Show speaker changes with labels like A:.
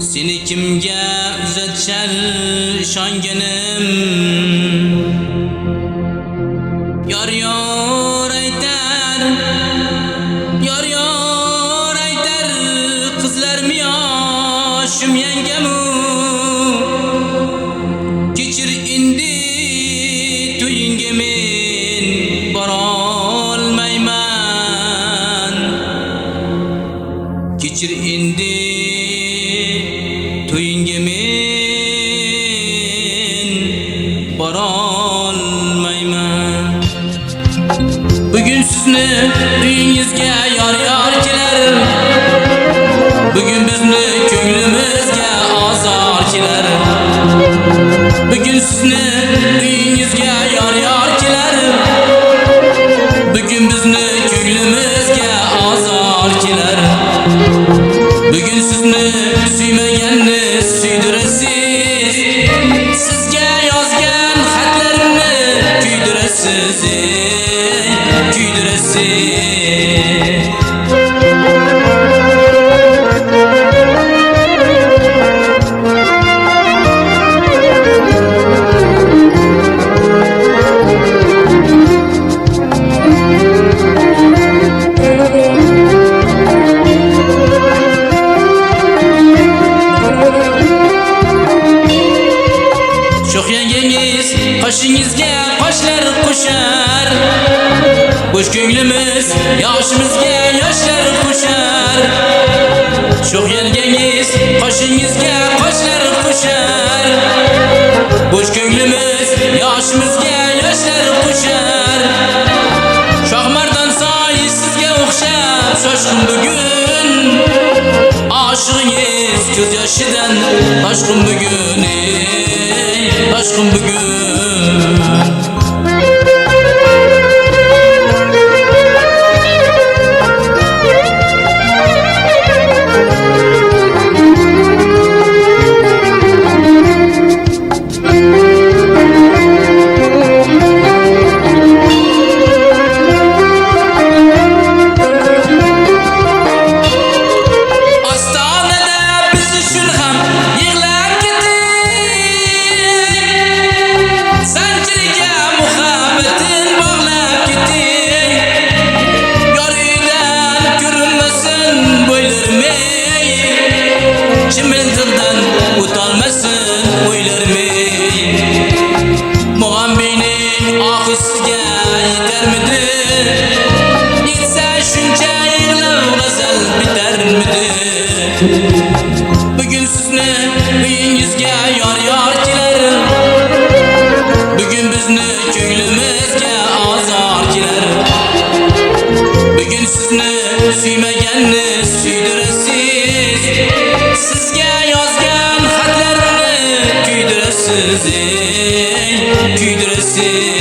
A: Seni kimga uzatishar ishonganim, yor yor aytar, yor yor aytar qizlarmi yoshim yangamu, kechir endi to'yingga men borolmayman, kechir endi to'yingga men borolmayman. Bugun sizni uyingizga yor yor kelar, bugun bizni ko'nglimizga ozor kelar. Bugun sizni uyingizga yor yor kelar, bugun bizni ko'nglimizga ozor kelar. Bugun sizni suymaganni suydirasiz, sizga yozgan xatlarimni kuydirasiz, kuydirasiz. Sho'x yangangiz qoshingizga qoshlar qo'shar, bo'sh ko'nglimiz yoshimizga yoshlar qo'shar. Sho'x yangangiz qoshingizga qoshlar qo'shar, bo'sh ko'nglimiz yoshimizga yoshlar qo'shar. Shohmardon soy sizga o'xshab shoshqin bugun, oshiqingiz ko'z yoshidan toshqin bugun, toshqin bugun. Çimentildan utanmasın o'ylarmi, Muhammedning ohi sizga yetarmidi? Yetsa shuncha yig'lab g'azal bitarmidi? Bugun sizni uyingizga yor yor kelar, bugun bizni ko'nglimizga ozor kelar. Bugun sizni suymaganni suydirasiz, sizga yozgan xatlarimni kuydirasiz, kuydirasiz.